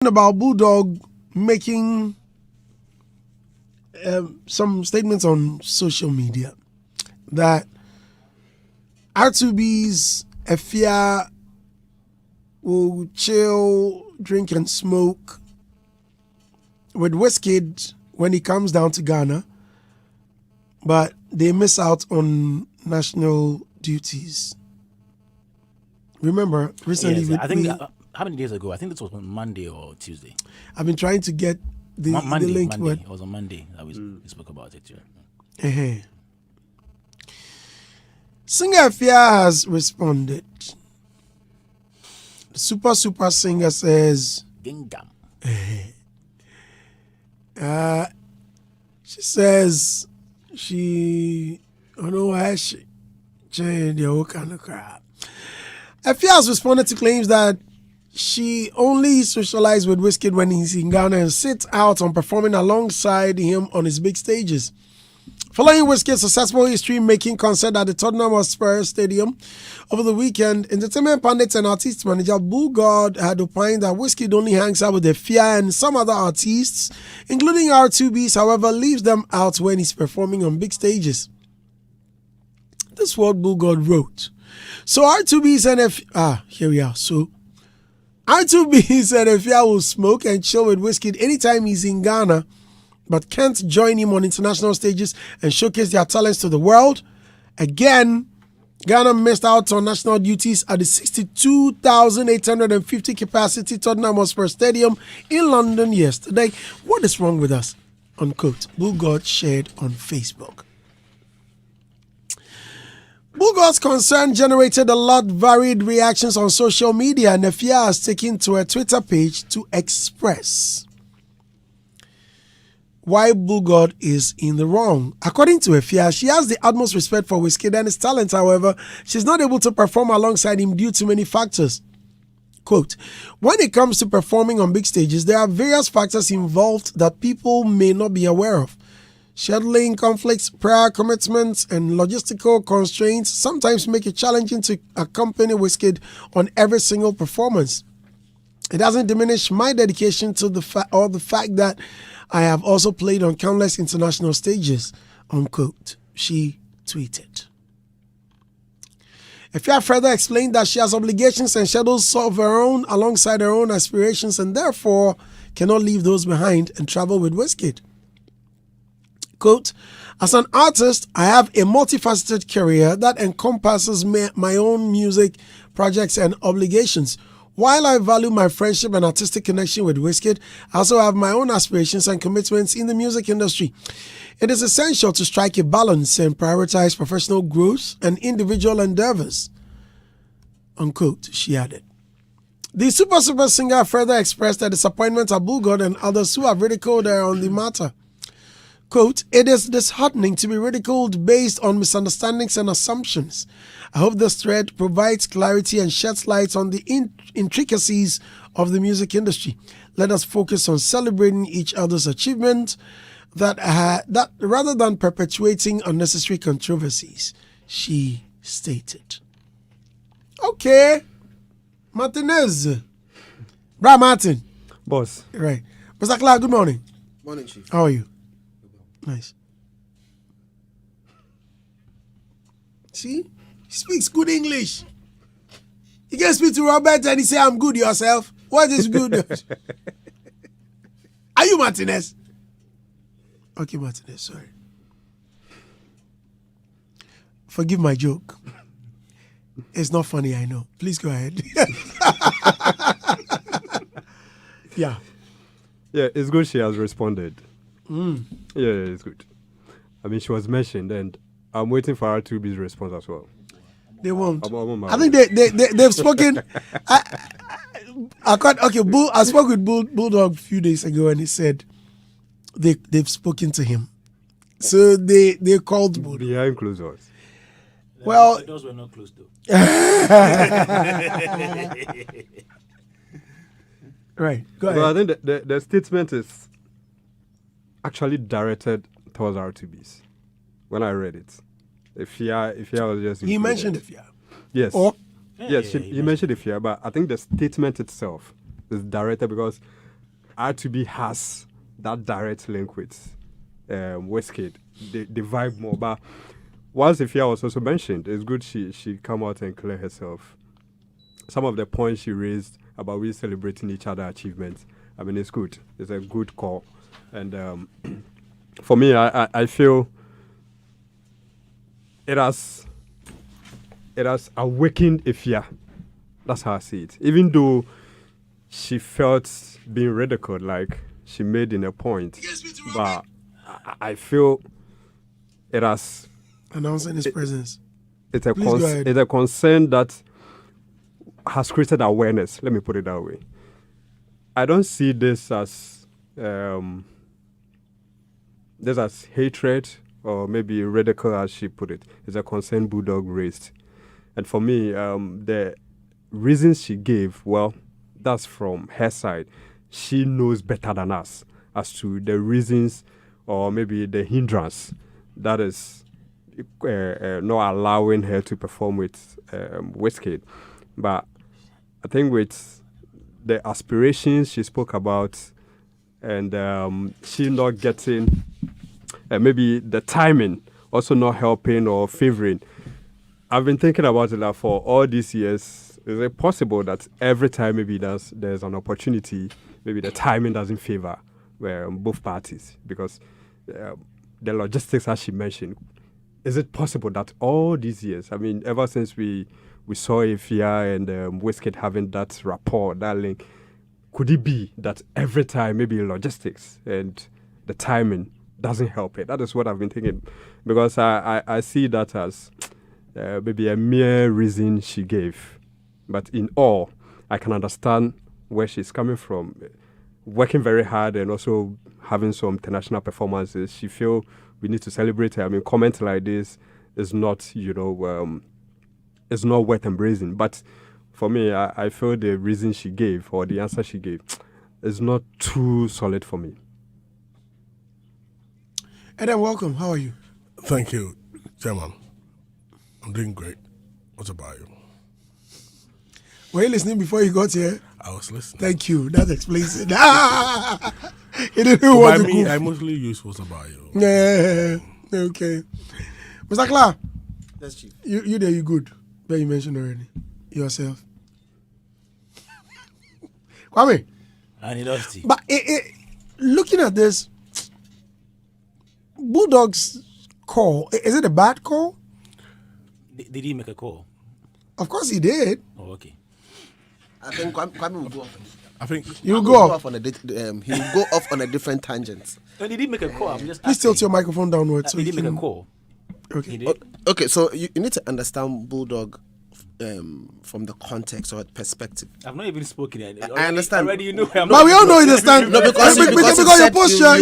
about Bulldog making some statements on social media that R2B's EFYA will chill, drink and smoke with Wizkid when he comes down to Ghana, but they miss out on national duties. Remember, recently... Yes, I think... how many days ago? I think this was on Monday or Tuesday. I've been trying to get the link. Monday. It was on Monday that we spoke about it. Yeah. Uh-huh. Singer EFYA has responded. The super singer says... Gingam. She says she... I don't know why she changed the whole kind of crap. EFYA has responded to claims that she only socializes with Wizkid when he's in Ghana and sits out on performing alongside him on his big stages. Following Wizkid's successful history-making concert at the Tottenham Hotspur Stadium over the weekend, entertainment pundits and artist manager Bullgod had opined that Wizkid only hangs out with EFYA and some other artists, including R2B's, however, leaves them out when he's performing on big stages. This is what Bullgod wrote. So R2B's and here we are. So R2B's and EFYA will smoke and chill with Wizkid anytime he's in Ghana, but can't join him on international stages and showcase their talents to the world. Again, Ghana missed out on national duties at the 62,850 capacity Tottenham Hotspur Stadium in London yesterday. What is wrong with us? Unquote. Bullgod shared on Facebook. Bullgod's concern generated a lot varied reactions on social media, and EFYA has taken to a Twitter page to express why Bullgod is in the wrong. According to EFYA, she has the utmost respect for Wizkid and his talent. However, she's not able to perform alongside him due to many factors. Quote, when it comes to performing on big stages, there are various factors involved that people may not be aware of. Scheduling conflicts, prior commitments, and logistical constraints sometimes make it challenging to accompany Wizkid on every single performance. It doesn't diminish my dedication to the fact that I have also played on countless international stages, unquote, she tweeted. EFYA further explained that she has obligations and schedules of her own alongside her own aspirations and therefore cannot leave those behind and travel with Wizkid. Quote, as an artist, I have a multifaceted career that encompasses my own music projects and obligations. While I value my friendship and artistic connection with Wizkid, I also have my own aspirations and commitments in the music industry. It is essential to strike a balance and prioritize professional growth and individual endeavors, unquote, she added. The super singer further expressed her disappointment at Bullgod and others who have ridiculed her on the matter. Quote, it is disheartening to be ridiculed based on misunderstandings and assumptions. I hope this thread provides clarity and sheds light on the intricacies of the music industry. Let us focus on celebrating each other's achievement that rather than perpetuating unnecessary controversies, she stated. Okay. Martinez. Bra Martin. Boss. Right. Mr. Clark, good morning. Morning, Chief. How are you? Nice. See? He speaks good English. You can speak to Robert and he say, I'm good yourself. What is good? Are you Martinez? Okay, Martinez, sorry. Forgive my joke. It's not funny, I know. Please go ahead. Yeah. Yeah, it's good she has responded. Mm. Yeah, it's good. I mean, she was mentioned, and I'm waiting for her to be response as well. They won't. I think they've spoken. I spoke with Bulldog a few days ago, and he said they've spoken to him. So they called Bulldog. Behind closed doors. Well, the doors were not closed though. Right. Go ahead. But I think the statement is actually directed towards R2Bs. When I read it, EFYA was just. He mentioned EFYA. Yes. Or Yes, he mentioned EFYA, but I think the statement itself is directed because R2B has that direct link with Wizkid. They vibe more. But once EFYA was also mentioned, it's good she come out and clear herself. Some of the points she raised about we celebrating each other's achievements, I mean, it's good. It's a good call. And for me, I feel it has awakened EFYA. That's how I see it. Even though she felt being ridiculed, like she made in a point, but I feel it has announcing his presence. It's a concern that has created awareness. Let me put it that way. I don't see this as hatred or maybe ridicule, as she put it. It's a concern Bulldog raised, and for me, the reasons she gave, well, that's from her side. She knows better than us as to the reasons or maybe the hindrance that is not allowing her to perform with Wizkid. But I think with the aspirations she spoke about and she not getting, maybe the timing also not helping or favoring, I've been thinking about it for all these years. Is it possible that every time maybe there's an opportunity, maybe the timing doesn't favor both parties? Because the logistics, as she mentioned, is it possible that all these years, I mean, ever since we saw EFYA and Wizkid having that rapport, that link, could it be that every time maybe logistics and the timing doesn't help it? That is what I've been thinking, because I see that as maybe a mere reason she gave. But in all, I can understand where she's coming from. Working very hard and also having some international performances, she feel we need to celebrate her. I mean, comment like this is not, it's not worth embracing. But for me, I feel the reason she gave or the answer she gave is not too solid for me. Adam, welcome. How are you? Thank you, Chairman. I'm doing great. What about you? Were you listening before you got here? I was listening. Thank you. That explains it. He didn't want to me, I mostly use what's about you. Yeah. Okay. Mr. Clark. Yes, Chief. You there, you good. But you mentioned already. Yourself. Kwame. And it But looking at this, Bulldog's call, is it a bad call? Did he make a call? Of course he did. Oh, okay. I think Kwame will go off. I think You Kwame go will off. on he will go off on a different tangent. No, did he make a call? I'm just Please tilt your microphone downwards. Did he make a call? Okay. He did? Okay, so you need to understand Bulldog from the context or perspective. I've not even spoken yet. I understand. Already you know where I'm But we all know you understand. No, because because you your said posture,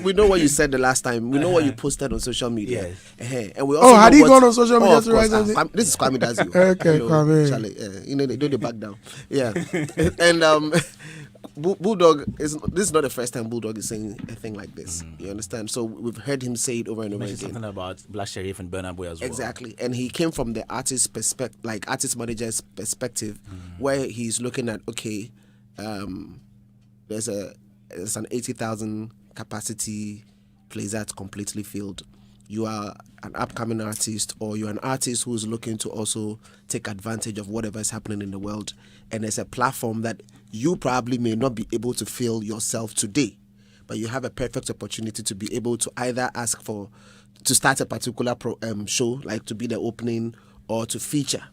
we know what you said the last time. We know what you posted on social media. Yes. And we also had know he what- gone on social media of to write course. something? This is Kwame does you. Okay, Kwame. Charlie, they do the back down. Yeah. And Bulldog this is not the first time Bulldog is saying a thing like this. You understand? So we've heard him say it over and over mentioned again. something about Black Sherif and Burna Boy as well. Exactly, and he came from the artist perspective, like artist manager's perspective, where he's looking at there's an 80,000 capacity place that's completely filled. You are an upcoming artist, or you're an artist who's looking to also take advantage of whatever is happening in the world, and there's a platform that you probably may not be able to fill yourself today, but you have a perfect opportunity to be able to either ask to start a particular show, like to be the opening or to feature,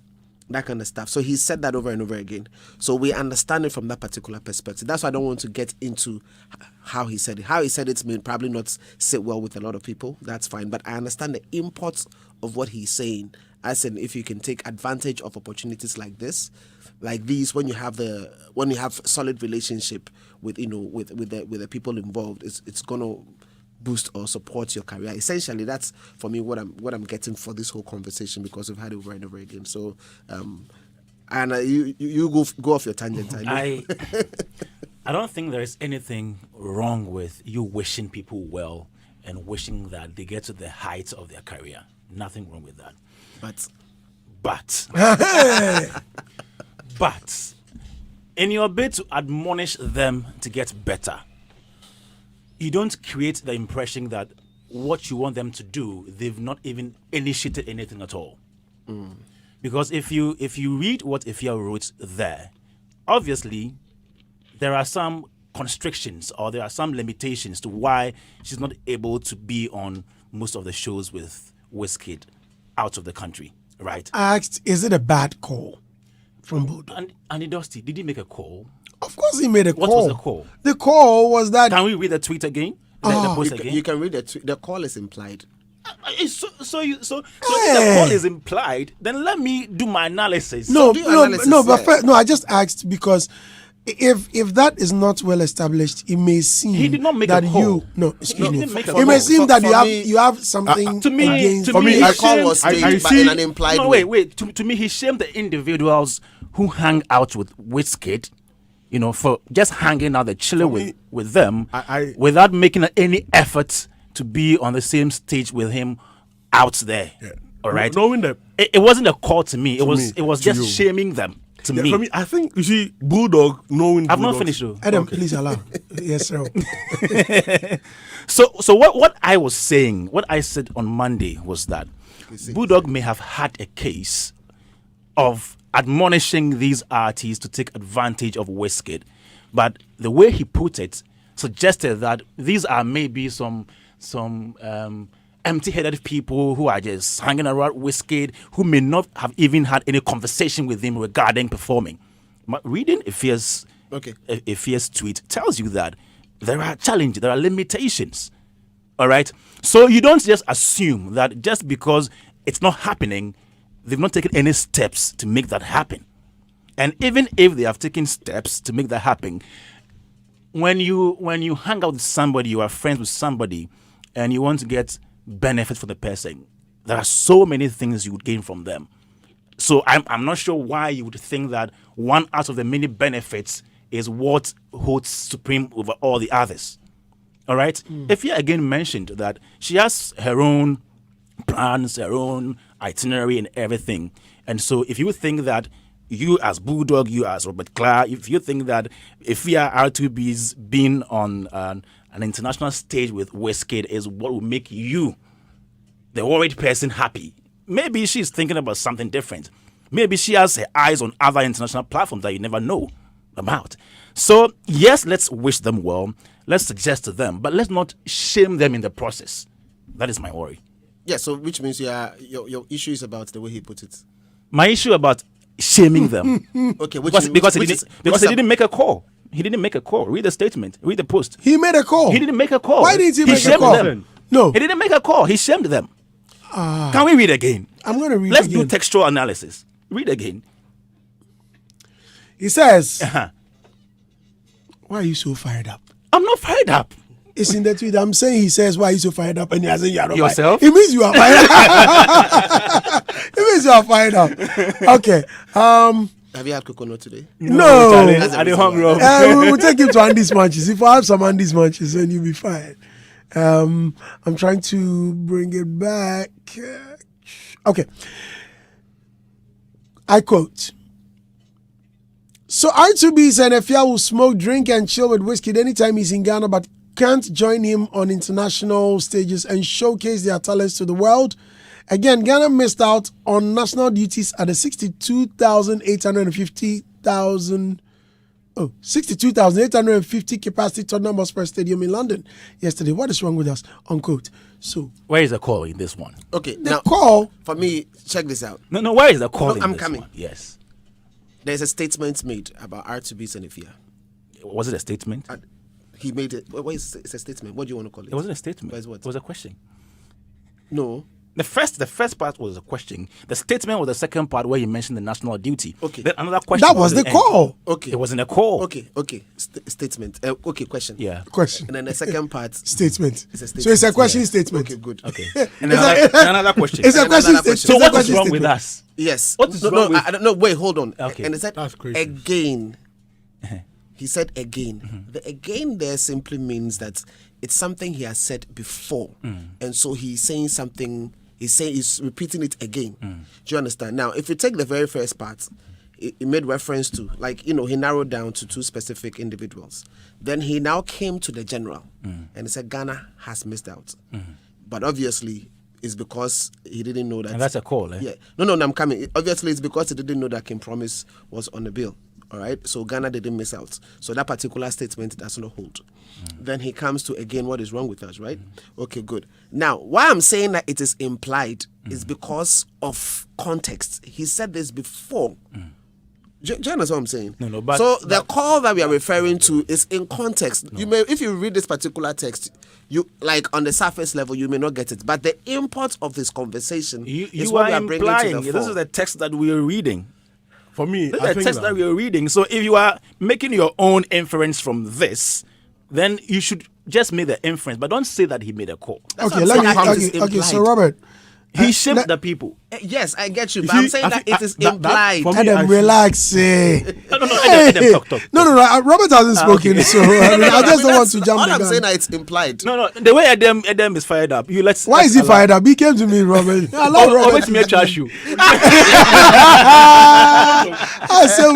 that kind of stuff. So he said that over and over again. So we understand it from that particular perspective. That's why I don't want to get into how he said it. How he said it may probably not sit well with a lot of people. That's fine. But I understand the import of what he's saying. As in, if you can take advantage of opportunities like this, like these, when you have solid relationship with the people involved, it's gonna boost or support your career. Essentially, that's for me what I'm getting for this whole conversation, because we've had it over and over again. So, and you go off your tangent. I don't think there is anything wrong with you wishing people well and wishing that they get to the heights of their career. Nothing wrong with that. But in your bid to admonish them to get better, you don't create the impression that what you want them to do, they've not even initiated anything at all. Because if you read what EFYA wrote there, obviously there are some constrictions or there are some limitations to why she's not able to be on most of the shows with Wizkid out of the country, right? I asked, is it a bad call from Bullgod? And Dusty, did he make a call? Of course he made a call. What was the call? The call was that... Can we read the tweet again? The post again? You can read the call is implied. If the call is implied, then let me do my analysis. I just asked because if that is not well established, it may seem he did not make that a call. It may seem that you have something to me, against. to me, the call was staged but in an implied way. Wait. To me, he shamed the individuals who hang out with Wizkid, for just hanging out, chilling with them, without making any effort to be on the same stage with him out there. Yeah. All right. Knowing that it wasn't a call to me. It was just shaming them. To me. For me, I think you see Bulldog knowing. I've not finished though. Adam, please allow. Yes, sir. So what I was saying, what I said on Monday was that Bulldog may have had a case of admonishing these artists to take advantage of Wizkid, but the way he put it suggested that these are maybe some empty-headed people who are just hanging around Wizkid, who may not have even had any conversation with him regarding performing. But reading EFYA's tweet tells you that there are challenges, there are limitations. All right? So you don't just assume that just because it's not happening, they've not taken any steps to make that happen. And even if they have taken steps to make that happen, when you hang out with somebody, you are friends with somebody, and you want to get benefit for the person, there are so many things you would gain from them. So I'm not sure why you would think that one out of the many benefits is what holds supreme over all the others. All right? EFYA again mentioned that she has her own plans, her own itinerary and everything. And so if you think that you as Bulldog, you as Robert Clark, if you think that EFYA R2B's being on an international stage with Wizkid is what will make you, the worried person, happy, maybe she's thinking about something different. Maybe she has her eyes on other international platforms that you never know about. So, yes, let's wish them well. Let's suggest to them, but let's not shame them in the process. That is my worry. Yeah, so which means your issue is about the way he put it. My issue about shaming them. Okay, because he didn't make a call. He didn't make a call. Read the statement. Read the post. He made a call. He didn't make a call. Why didn't he make a call? Them. No. He didn't make a call. He shamed them. Can we read again? I'm going to read Let's again. do textual analysis. Read again. He says, why are you so fired up? I'm not fired up. It's in the tweet. I'm saying he says, why are you so fired up? And you're saying you're not yourself? Fired. It means you are fired up. It means you are fired up. Okay. Have you had coconut today? No. I didn't hungry. We will take him to Andy's Munchies. If I have some Andy's Munchies, then you'll be fine. I'm trying to bring it back. Okay. I quote. So R2B and EFYA will smoke, drink, and chill with Wizkid anytime he's in Ghana, but can't join him on international stages and showcase their talents to the world. Again, Ghana missed out on national duties at the 62,850 capacity Tottenham Hotspur Stadium in London yesterday. What is wrong with us? Unquote. So where is the call in this one? Okay, the now call for me, check this out. No, where is the call? I'm coming. One? Yes. There's a statement made about R2B and EFYA. Was it a statement? He made it. It's a statement. What do you want to call it? It wasn't a statement. What? It was a question. No. The first part was a question. The statement was the second part where he mentioned the national duty. Okay. Then another question. That was the call. Okay. It wasn't a call. Okay. Statement. Okay, question. Yeah. Question. And then the second part. Statement. It's a statement. So it's a question statement. Okay, good. Okay. And another question. It's a question statement. So what is wrong with us? Yes. What is wrong with? I don't know. Wait, hold on. Okay. And he said That's crazy. again. He said again. The again there simply means that it's something he has said before, and so he's saying something. He's repeating it again. Do you understand? Now, if you take the very first part, he made reference to, like, he narrowed down to 2 specific individuals. Then he now came to the general and he said Ghana has missed out. But obviously, it's because he didn't know that. And that's a call, eh? Yeah. No, I'm coming. Obviously, it's because he didn't know that King Promise was on the bill. All right. So Ghana didn't miss out. So that particular statement does not hold. Then he comes to, again, what is wrong with us, right? Okay, good. Now, why I'm saying that it is implied is because of context. He said this before. Do you understand what I'm saying? No, but so the call that we are referring to is in context. You may, if you read this particular text, you, like, on the surface level, you may not get it. But the import of this conversation is what we are bringing to the fore. This is the text that we are reading. For me, This I is the think text that we are reading. So if you are making your own inference from this, then you should just make the inference, but don't say that he made a call. Okay, so Robert, He shaped the people. Yes, I get you, but I'm saying that it is implied. for me, Adam, relax. No, Adam, talk. No, Robert hasn't spoken, so I just don't want to jump All the I'm gun. saying that it's implied. No, the way Adam is fired up, let's. Why is he fired up? He came to me, Robert. I love Robert. Always me trash you. I said,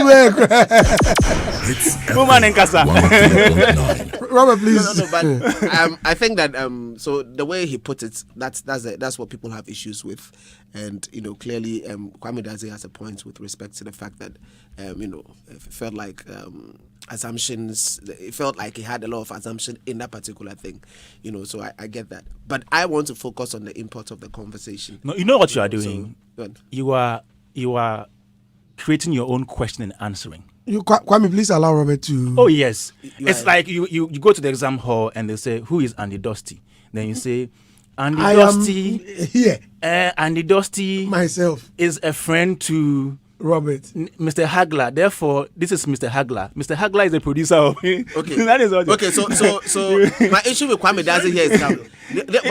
Woman in casa. Robert, please. No, but I think that so the way he put it, that's what people have issues with, and clearly Kwame Daze has a point with respect to the fact that it felt like assumptions. It felt like he had a lot of assumption in that particular thing, So I get that, but I want to focus on the import of the conversation. No, you know what you are doing. So, You are creating your own question and answering. Kwame, please allow Robert to. Oh yes, it's like you go to the exam hall and they say, "Who is Andy Dusty?" Then you say, "Andy Dusty." Here, Andy Dusty myself is a friend to Robert. Mr. Hagler. Therefore, this is Mr. Hagler. Mr. Hagler is the producer of it. Okay. That is what. Okay, so my issue with Kwame Daze here is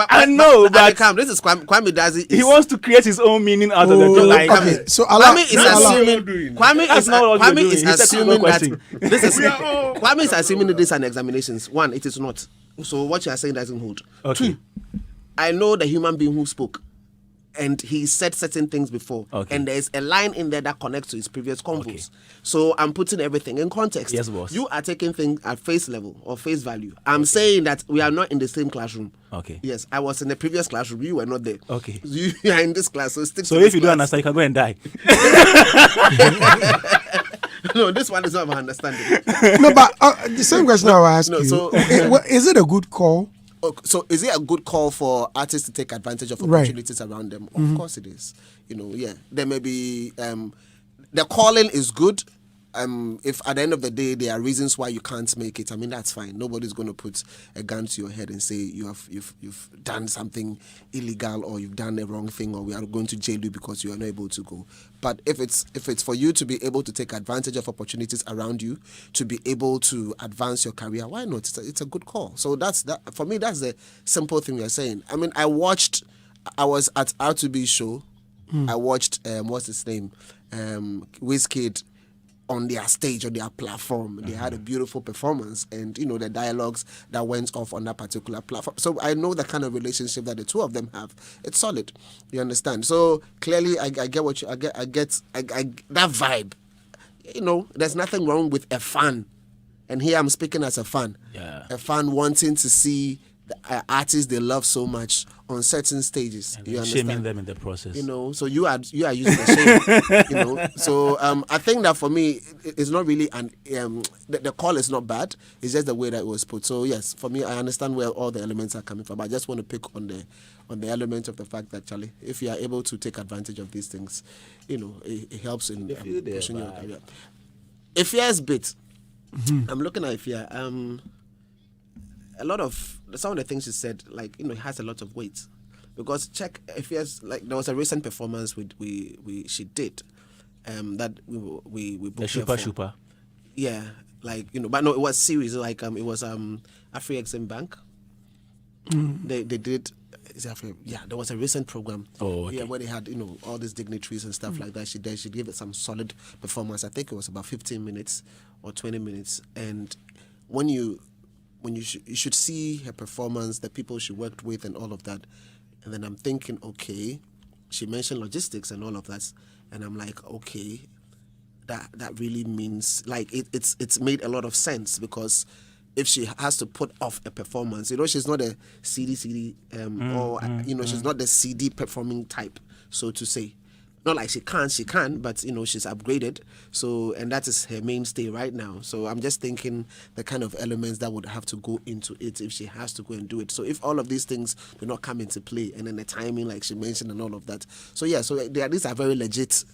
I know, but this is Kwame Daze. he wants to create his own meaning out of the like. Okay, so allow. Kwame is That's what assuming. we're doing. Kwame That's is not what we're Kwame doing. is He's asking assuming no that question. this is Kwame is assuming that this is an examinations. One, it is not. So what you are saying doesn't hold. Okay. Two, I know the human being who spoke, and he said certain things before, Okay. and there's a line in there that connects to his previous convos. Okay. So I'm putting everything in context. Yes, boss. You are taking things at face level or face value. I'm saying that we are not in the same classroom. Okay. Yes, I was in the previous classroom. You were not there. Okay. You are in this class, so stick So to if this you don't class. understand, you can go and die. No, this one is not about understanding. No, but the same question I will ask No, you. so- Is it a good call? So is it a good call for artists to take advantage of Right. opportunities around them? Of course it is. Yeah. There may be the calling is good. If at the end of the day there are reasons why you can't make it, I mean that's fine. Nobody's going to put a gun to your head and say you've done something illegal or you've done the wrong thing or we are going to jail you because you are not able to go. But if it's for you to be able to take advantage of opportunities around you, to be able to advance your career, why not? It's a good call. So that's that for me. That's the simple thing you're saying. I mean, I was at R2B show. I watched what's his name, Wizkid, on their stage, on their platform. They had a beautiful performance and, the dialogues that went off on that particular platform. So I know the kind of relationship that the two of them have. It's solid. You understand? So clearly I get what you, I get that vibe. There's nothing wrong with a fan. And here I'm speaking as a fan. Yeah. A fan wanting to see the artists they love so much on certain stages. And You then understand? shaming them in the process. So you are using the shame, So I think that for me, it's not really the call is not bad. It's just the way that it was put. So yes, for me, I understand where all the elements are coming from. I just want to pick on the element of the fact that, Charlie, if you are able to take advantage of these things, it helps in pushing your career. EFYA's bit, I'm looking at EFYA. A lot of some of the things she said, like it has a lot of weight, because check EFYA's, like there was a recent performance she did, that we booked The her Shupa for. Shupa. Yeah, but no, it was series. It was Afri-Exim Bank. They did. There was a recent program. Oh, okay. Yeah, where they had all these dignitaries and stuff like that. She gave it some solid performance. I think it was about 15 minutes or 20 minutes. And when you should see her performance, the people she worked with, and all of that. And then I'm thinking, okay, she mentioned logistics and all of that, and I'm like, okay, that really means, like, it's made a lot of sense, because if she has to put off a performance, she's not a CD or she's not the CD performing type, so to say. Not like she can, but she's upgraded. So, and that is her mainstay right now. So I'm just thinking the kind of elements that would have to go into it if she has to go and do it. So if all of these things do not come into play, and then the timing, like she mentioned, and all of that. So yeah, so these are very legit,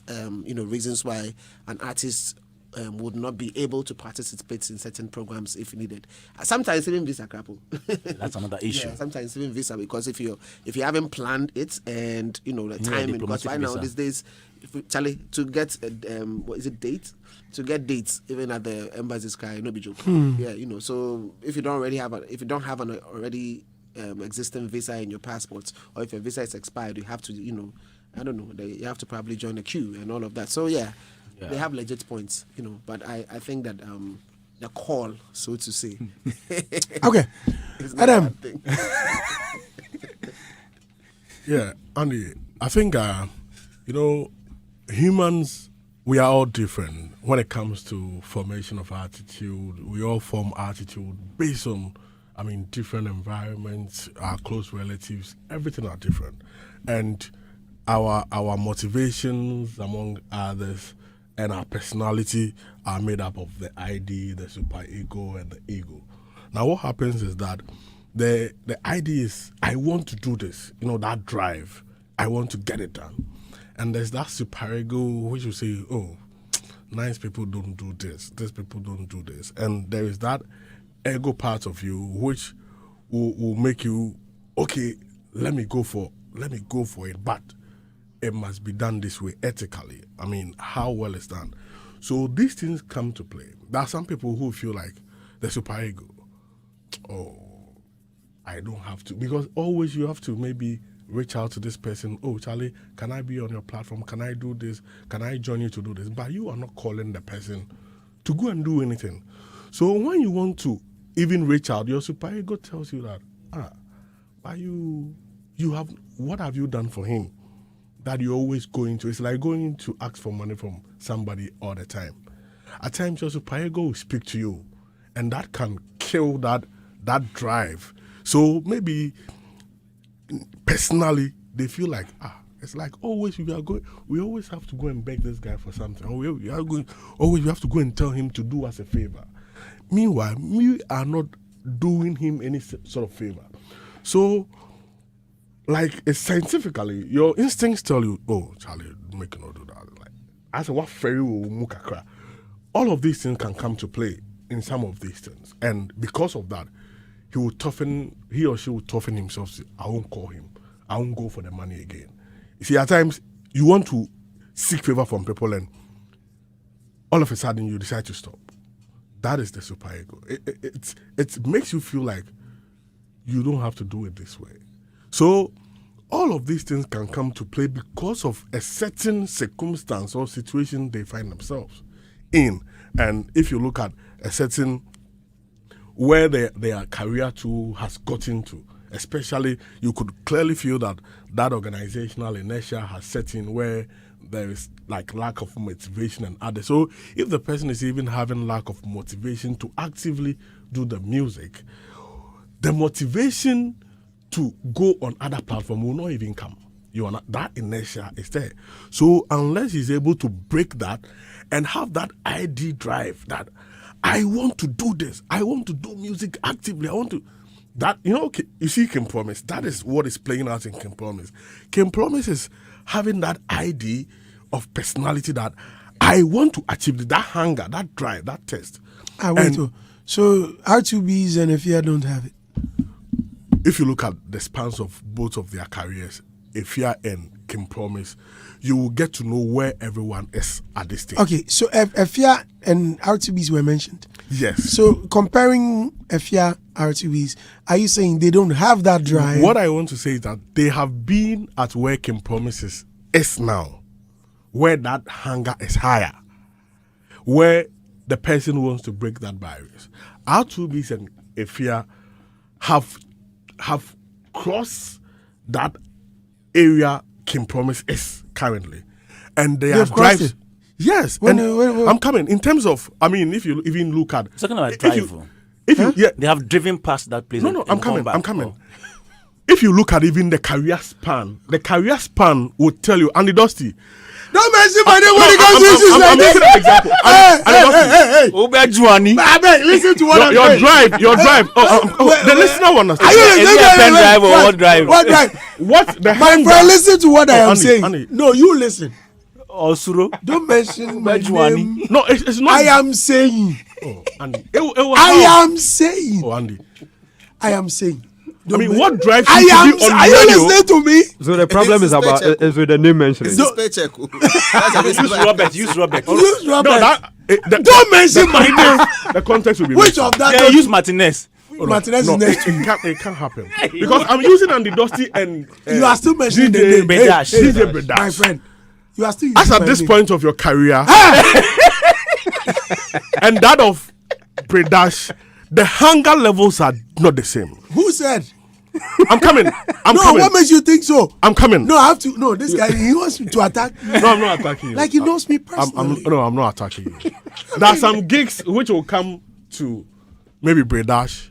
reasons why an artist would not be able to participate in certain programs if needed. Sometimes even visa crapple. That's another issue. Yeah, sometimes even visa, because if you haven't planned it, and the timing, because right now these days, Charlie, to get date, to get dates even at the embassies, no be joke. Yeah, so if you don't have an already existing visa in your passport, or if your visa is expired, you have to I don't know, you have to probably join a queue and all of that. So yeah. They have legit points, but I think that the call, so to say. Okay. Adam. Yeah, Andy, I think, humans, we are all different when it comes to formation of attitude. We all form attitude based on, different environments, our close relatives, everything are different. And our motivations, among others, and our personality are made up of the ID, the superego, and the ego. Now, what happens is that the ID is, I want to do this, that drive. I want to get it done. And there's that superego which will say, oh, nice people don't do this. These people don't do this. And there is that ego part of you which will make you, okay, let me go for it. But it must be done this way ethically. How well it's done. So these things come to play. There are some people who feel like the superego. Oh, I don't have to. Because always you have to maybe reach out to this person. Oh, Charlie, can I be on your platform? Can I do this? Can I join you to do this? But you are not calling the person to go and do anything. So when you want to even reach out, your superego tells you that, but you have, what have you done for him? That you're always going to. It's like going to ask for money from somebody all the time. At times, your superego will speak to you, and that can kill that drive. So maybe personally, they feel like, it's like always we always have to go and beg this guy for something. Or we have to go and tell him to do us a favor. Meanwhile, we are not doing him any sort of favor. So, like, it's scientifically, your instincts tell you, oh, Charlie, make not do that. Like, I said, what fairy will mukakra? All of these things can come to play in some of these things. And because of that, he or she will toughen himself. Say, I won't call him. I won't go for the money again. You see, at times, you want to seek favor from people, and all of a sudden, you decide to stop. That is the superego. It makes you feel like you don't have to do it this way. So all of these things can come to play because of a certain circumstance or situation they find themselves in. And if you look at a certain where their career too has gotten to, especially, you could clearly feel that organizational inertia has set in where there is like lack of motivation and others. So if the person is even having lack of motivation to actively do the music, the motivation to go on other platforms will not even come. That inertia is there. So unless he's able to break that and have that ID drive that I want to do this, I want to do music actively, I want to, that, you see Kim Promise, that is what is playing out in Kim Promise. Kim Promise is having that ID of personality that I want to achieve, that hunger, that drive, that test. So R2Bs and EFYA don't have it. If you look at the spans of both of their careers, EFYA and Kim Promise, you will get to know where everyone is at this stage. Okay, so EFYA and R2Bs were mentioned. Yes. So comparing EFYA, R2Bs, are you saying they don't have that drive? What I want to say is that they have been at where Kim Promise is now, where that hunger is higher, where the person wants to break that barriers. R2Bs and EFYA have crossed that area Kim Promise is currently, and they have drives. Yes, When- and when- I'm coming. In terms of, I mean, if you even look at, Talking about if you- drive. if you, yeah, They have driven past that place. no, and- no, and I'm come coming. back. I'm coming. Oh. If you look at even the career span would tell you, Andy Dusty. Don't mention my name when No, it comes to issues I'm like making this. an example. Hey. Obejuani. I beg, listen to what I'm Your saying. drive. The listener will understand. Are you Is listening? it a pen drive or what drive? What drive? What the My hunger- friend, listen to what I am Andy, saying. Andy. No, you listen. Osuro. Don't mention my Obejuani. name. No, it's not. I am saying. Oh, Andy. It will I help. am saying. Oh, Andy. I am saying. I mean, Don't what drives I you to am. be on Are you radio? listening to me? So the problem It's is about paycheck. is with the name mentioning. It's his paycheck. That's a Use Robert. Use Robert. Use Robert. No, Don't mention my name. the context will be Which missing. of that? Yeah, don't- use Martinez. Martinez No, is next. it can't happen because I'm using Andy Dusty and You are still mentioning the DJ name. Bredash. DJ Bredash. My friend, you are still. As using at my this name. point of your career and that of Bredash, the hunger levels are not the same. Who said? I'm coming. I'm No, coming. what makes you think so? I'm coming. No, I have to. No, this guy, he wants me to attack. No, I'm not attacking you. Like he knows me personally. I'm not attacking you. There are some gigs which will come to maybe Bredash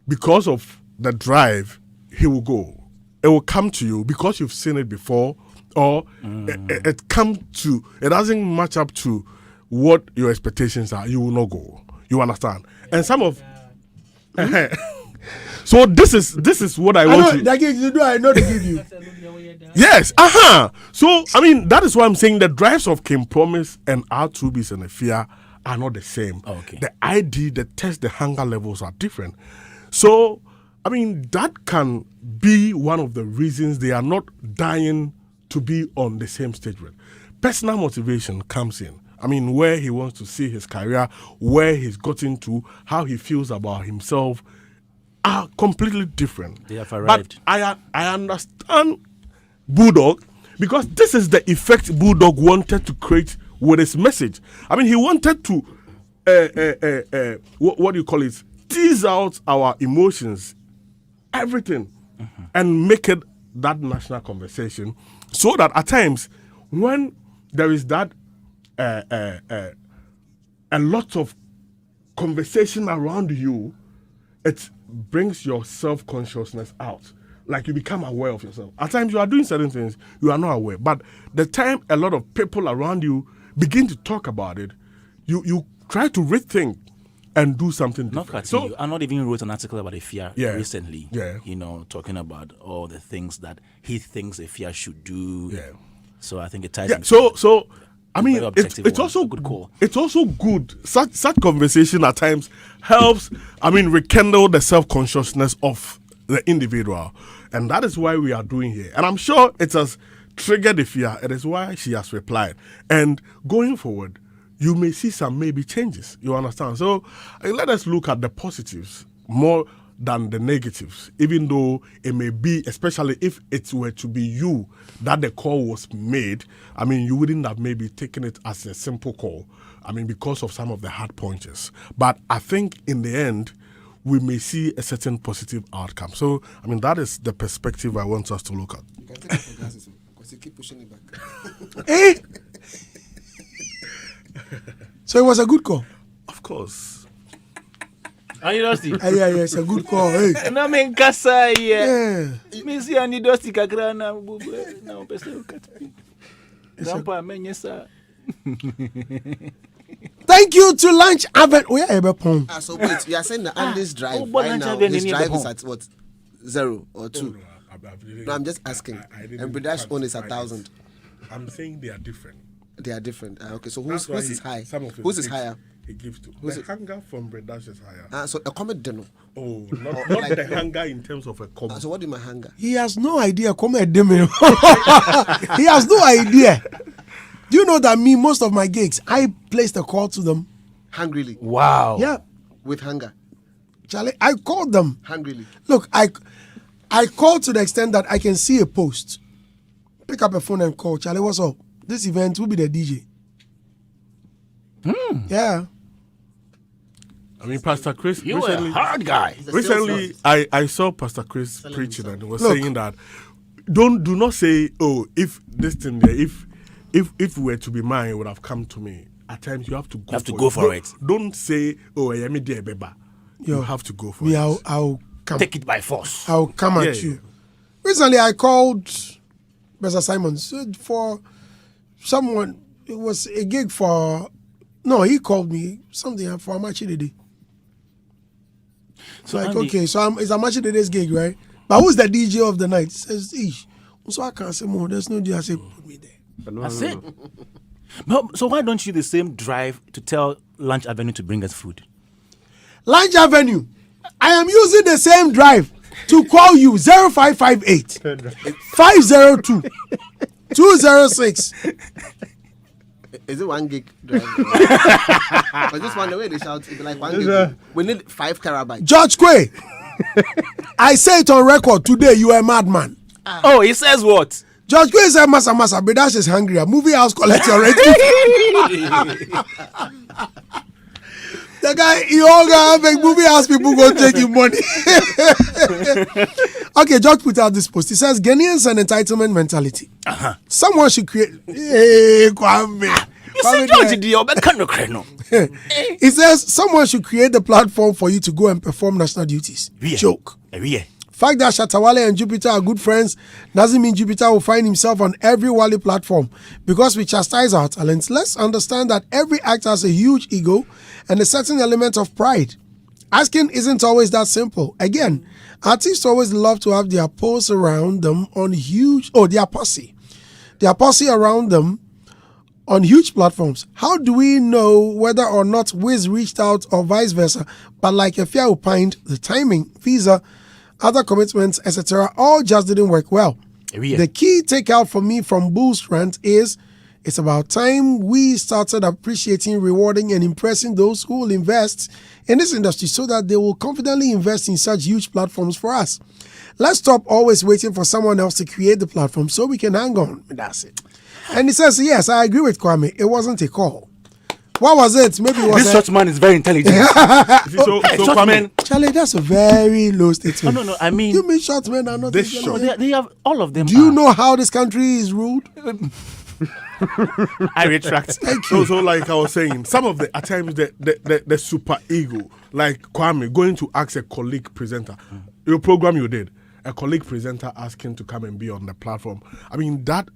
because of the drive. He will go. It will come to you because you've seen it before, or it doesn't match up to what your expectations are. You will not go. You understand? And some of so this is what I I want know to. that gives you do. I know they give you. Yes, So I mean that is why I'm saying the drives of King Promise and R2Bs and EFYA are not the same. Okay. The ID, the test, the hunger levels are different. So I mean that can be one of the reasons they are not dying to be on the same stage with. Personal motivation comes in. I mean, where he wants to see his career, where he's gotten to, how he feels about himself, are completely different. They have arrived. But I understand Bulldog because this is the effect Bulldog wanted to create with his message. I mean, he wanted to, what do you call it, tease out our emotions, everything, and make it that national conversation so that at times when there is that a lot of conversation around you, it brings your self-consciousness out. Like you become aware of yourself. At times you are doing certain things, you are not aware. But the time a lot of people around you begin to talk about it, you try to rethink and do something Not different. cutting you. I not even wrote an article about EFYA Yeah. recently. Yeah. You know, talking about all the things that he thinks EFYA should do. Yeah. So I think it ties. Yeah, into so I mean, very objective it's one. also Good call. It's also good. Such conversation at times helps. I mean, rekindle the self consciousness of the individual, and that is why we are doing here. And I'm sure it has triggered the fear. It is why she has replied. And going forward, you may see some maybe changes. You understand? So let us look at the positives more than the negatives, even though it may be, especially if it were to be you that the call was made. I mean, you wouldn't have maybe taken it as a simple call. I mean, because of some of the hard pointers. But I think in the end, we may see a certain positive outcome. So, I mean, that is the perspective I want us to look at. You can take off your glasses because you keep pushing it back. Eh? So it was a good call. Of course. Ani Dusty. Yeah, it's a good call. Hey. Na men kasa Yeah. Me see Ani Dusty kakra na na pese ukati. Grandpa menyesa. Thank you to Lunch Avenue. Oh, yeah, So wait, you are saying that Andy's drive but right Lunch now, Avenue his near drive the is home. at what? 0 or 2? No, I'm just asking. I didn't And Bredash own is quantify 1,000. this. I'm saying they are different. They are different. Okay, so That's who's why is high? some of his Whose is gigs higher? He gives to. Who's The it? hunger from Bredash is higher. So a comment dinner. Oh, not like- the hunger in terms of a comment. So what do you mean hunger? He has no idea. Come at them. He has no idea. Do you know that me, most of my gigs, I placed a call to them. Hungrily. Wow. Yeah. With hunger. Charlie, I called them. Hungrily. Look, I called to the extent that I can see a post. Pick up a phone and call. Charlie, what's up? This event will be the DJ. Yeah. I mean, Pastor Chris. You were a recently, hard guy. recently I saw Pastor Chris preaching and he was Look. saying that do not say, oh, if this thing there, if if it were to be mine, it would have come to me. At times, you have to go for it. Don't say, "Oh, I am a dear beba." You have to go for it. I'll come. Take it by force. I'll come at you. Recently, I called Mr. Simon for someone. It was a gig for. No, he called me something for Amachidede. So like, Andy, okay, so it's Amachidede's gig, right? But who's the DJ of the night? He says, "Ish." So I can't say more. There's no DJ. I say, put me there. That's it. No, so why don't you the same drive to tell Lunch Avenue to bring us food? Lunch Avenue, I am using the same drive to call you 0558 502 206. Is it 1 gig drive? But this one, the way they shout, it's like 1 gig. We need 5 terabytes. George Quay, I say it on record today, you are a madman. Oh, he says what? George Quay said, Masa, Bedash is hungry. A movie house collect your rent. The guy, he all got make movie house people go take him money. Okay, George put out this post. He says, Ghanaians and entitlement mentality. Someone should create. Hey, Kwame. You say George, he says, someone should create the platform for you to go and perform national duties. Joke. Fact that Shatawale and Jupiter are good friends doesn't mean Jupiter will find himself on every Wally platform. Because we chastise our talents, let's understand that every actor has a huge ego and a certain element of pride. Asking isn't always that simple. Again, artists always love to have their posse around them on their posse around them on huge platforms. How do we know whether or not Wiz reached out or vice versa? But like EFYA opined, the timing, visa, other commitments, etc., all just didn't work well. The key takeout for me from Bull's rant is it's about time we started appreciating, rewarding, and impressing those who will invest in this industry so that they will confidently invest in such huge platforms for us. Let's stop always waiting for someone else to create the platform so we can hang on. That's it. And he says, yes, I agree with Kwame. It wasn't a call. What was it? Maybe it was this short man is very intelligent. so Kwame, Charlie, that's a very low statement. Oh, no. I mean, you mean short men are not this short? They have all of them. Do you know how this country is ruled? I retract. Thank you. So like I was saying, some of the at times the super ego, like Kwame going to ask a colleague presenter, your program you did, a colleague presenter asking to come and be on the platform. I mean that.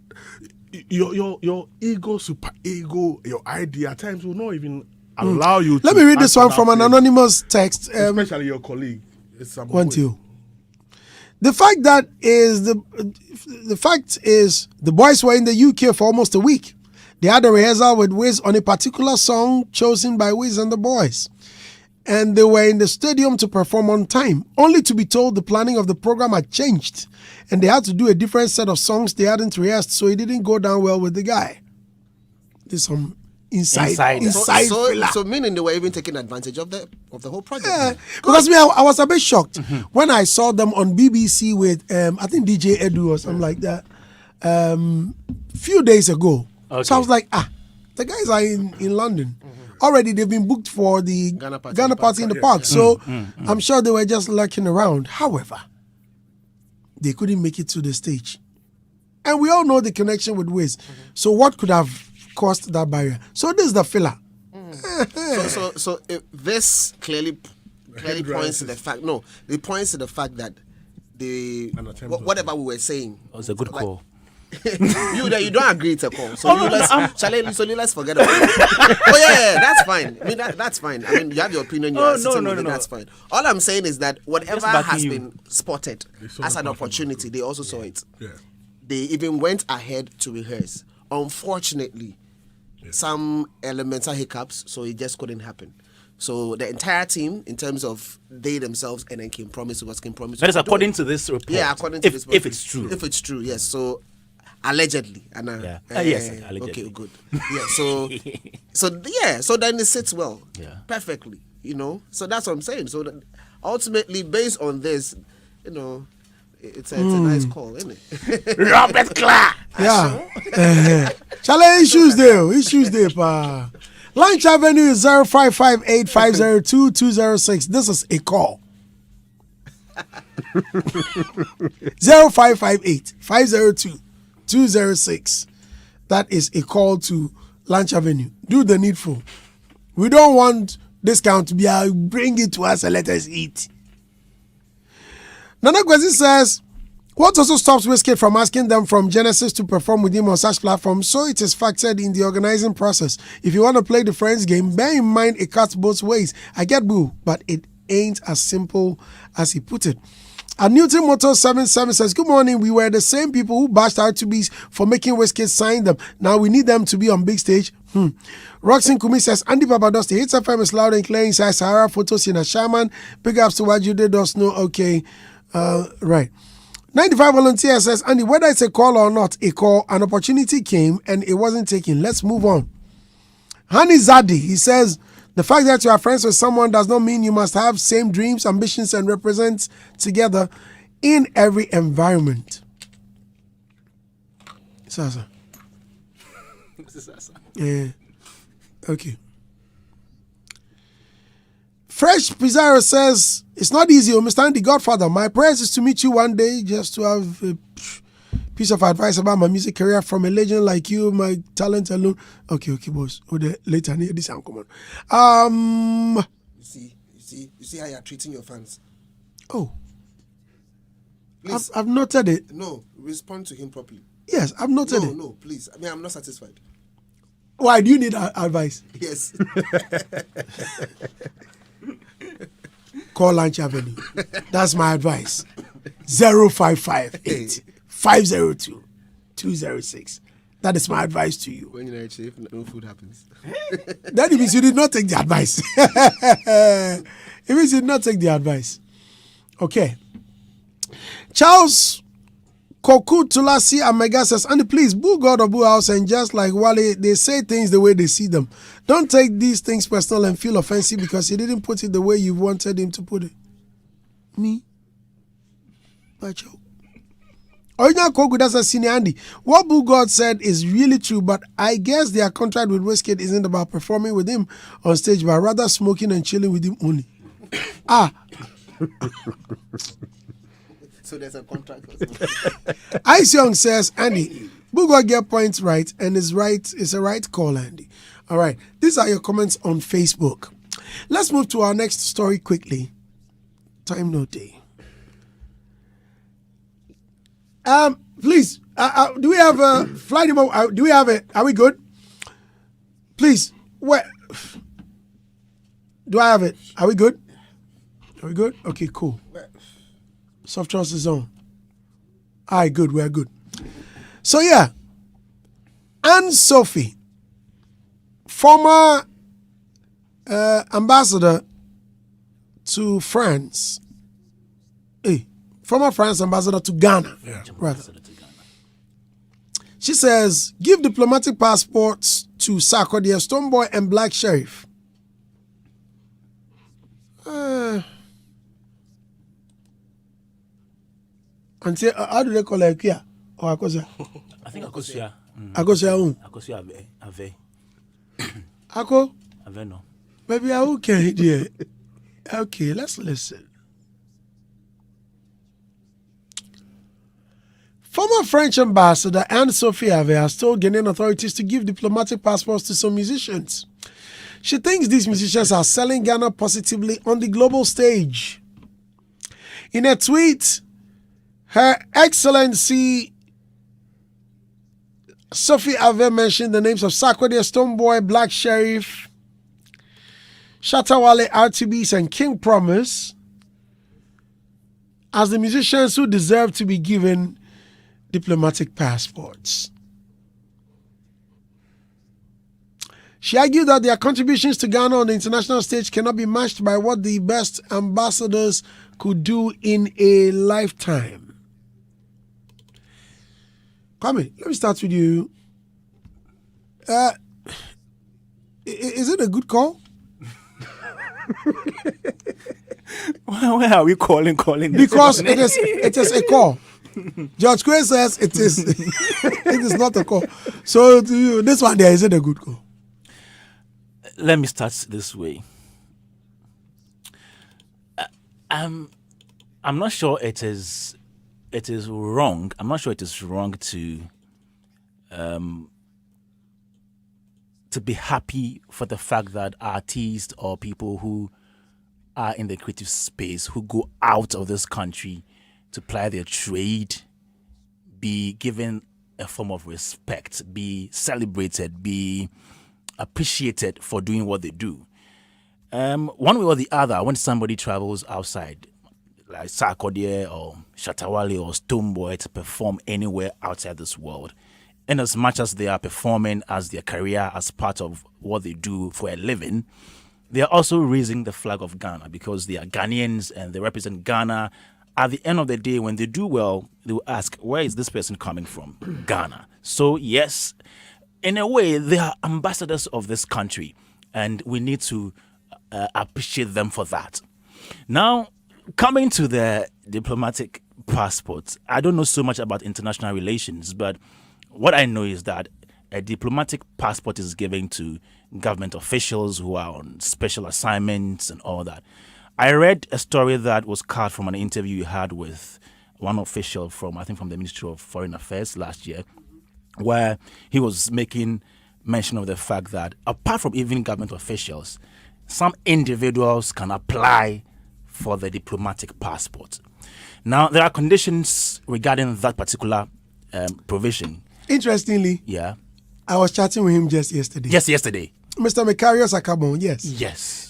Your ego, super ego, your idea at times will not even allow you to. Let me read this one from an anonymous text. Especially your colleague. The fact is the boys were in the UK for almost a week. They had a rehearsal with Wiz on a particular song chosen by Wiz and the boys. And they were in the stadium to perform on time, only to be told the planning of the program had changed. And they had to do a different set of songs they hadn't rehearsed, so it didn't go down well with the guy. There's some inside. So meaning they were even taking advantage of the whole project. Yeah, because I was a bit shocked when I saw them on BBC with I think DJ Edu or something like that few days ago. Okay. So I was like, the guys are in London. Already they've been booked for the Ghana party in the park. So I'm sure they were just lurking around. However, they couldn't make it to the stage. And we all know the connection with Wiz. So what could have caused that barrier? So this is the filler. So if this clearly points to the fact. No, it points to the fact that whatever we were saying. It was a good call. you don't agree it's a call. So let's forget about it. Oh yeah, that's fine. I mean that's fine. I mean you have your opinion. No. That's fine. All I'm saying is that whatever has been spotted as an opportunity, they also saw it. Yeah. They even went ahead to rehearse. Unfortunately, some elemental hiccups, so it just couldn't happen. So the entire team, in terms of they themselves, and then King Promise was King Promise. That is according to this report. Yeah, according to this report. If it's true. If it's true, yes. So allegedly, yes, allegedly. Okay, good. Yeah, so then it sits well, perfectly. So that's what I'm saying. So that ultimately, based on this, it's a nice call, isn't it? Robert Clark. Yeah. Charlie, issues there, pa. Lunch Avenue is 0558 502 206. This is a call. 0558 502 206. that is a call to Lunch Avenue. Do the needful. We don't want discount to be bring it to us and let us eat. Nana Kwesi says, what also stops Wizkid from asking them from Genesis to perform with him on such platforms so it is factored in the organizing process? If you want to play the friends game, bear in mind it cuts both ways. I get boo, but it ain't as simple as he put it. And Newton Motor 77 says, good morning. We were the same people who bashed R2Bs for making Wizkid sign them. Now we need them to be on big stage. Roxanne Kumi says, Andy Papadosti, Hits FM is loud and clear inside Sahara photos in a shaman. Big ups to what you did, does know. Okay. Right. 95 volunteer says, Andy, whether it's a call or not, a call, an opportunity came and it wasn't taken. Let's move on. Hani Zadi, he says, the fact that you are friends with someone does not mean you must have same dreams, ambitions, and represent together in every environment. Sasa. Yeah. Okay. Fresh Pizarro says, it's not easy, Mr. Andy Godfather. My prayers is to meet you one day just to have a piece of advice about my music career from a legend like you, my talent alone. Okay, boss. Later, this come on. You see how you're treating your fans. Oh. Please. I've noted it. No, respond to him properly. Yes, I've noted it. No, please. I mean, I'm not satisfied. Why do you need advice? Yes. Call Lunch Avenue. That's my advice. 0558 502 206. That is my advice to you. When you're safe, no food happens. That means you did not take the advice. It means you did not take the advice. Okay. Charles Koku Tulasi Amega says, Andy, please, Bullgod or Bull House, and just like Wale, they say things the way they see them. Don't take these things personal and feel offensive because he didn't put it the way you wanted him to put it. Me? Macho. Original Koku, that's a senior Andy. What Bullgod said is really true, but I guess their contract with Wizkid isn't about performing with him on stage, but rather smoking and chilling with him only. So there's a contract. Ice Young says, Andy, Bullgod get points right, and is right. It's a right call, Andy. All right. These are your comments on Facebook. Let's move to our next story quickly. Time no day. Please, do we have a flight? Do we have it? Are we good? Please, where? Do I have it? Are we good? Are we good? Okay, cool. Soft trust is on. All right, good. We're good. So, yeah. And Sophie, former ambassador to France. Former France ambassador to Ghana. Yeah. Rather. She says, give diplomatic passports to Sarkodie, Stonebwoy, and Black Sherif. Until how do they call it? Akia or Akosia? I think Akosia. Akosia. Akosia Ave. Ako? Ave no. Maybe I okay. Yeah. Okay, let's listen. Former French ambassador Sophie has told Ghanaian authorities to give diplomatic passports to some musicians. She thinks these musicians are selling Ghana positively on the global stage. In a tweet, Her Excellency Sophie Ave mentioned the names of Sarkodie, Stonebwoy, Black Sherif, Shatawale, RTBs, and King Promise as the musicians who deserve to be given diplomatic passports. She argued that their contributions to Ghana on the international stage cannot be matched by what the best ambassadors could do in a lifetime. Kwame, let me start with you. Is it a good call? Where are we calling? Because it is a call. George Quay says it is it is not a call. So to you, this one there, is it a good call? Let me start this way. I'm not sure it is wrong. I'm not sure it is wrong to to be happy for the fact that artists or people who are in the creative space, who go out of this country to ply their trade, be given a form of respect, be celebrated, be appreciated for doing what they do. One way or the other, when somebody travels outside, like Sarkodie or Shatawale or Stonebwoy, to perform anywhere outside this world, in as much as they are performing as their career, as part of what they do for a living, they are also raising the flag of Ghana because they are Ghanaians and they represent Ghana. At the end of the day, when they do well, they will ask, where is this person coming from? Ghana. So yes, in a way, they are ambassadors of this country, and we need to appreciate them for that. Now, coming to the diplomatic passports, I don't know so much about international relations, but what I know is that a diplomatic passport is given to government officials who are on special assignments and all that. I read a story that was cut from an interview you had with one official from, I think, from the Ministry of Foreign Affairs last year, where he was making mention of the fact that apart from even government officials, some individuals can apply for the diplomatic passport. Now, there are conditions regarding that particular provision. Interestingly, Yeah. I was chatting with him just yesterday. Yes, yesterday. Mr. Mekarios Akabon, yes. Yes.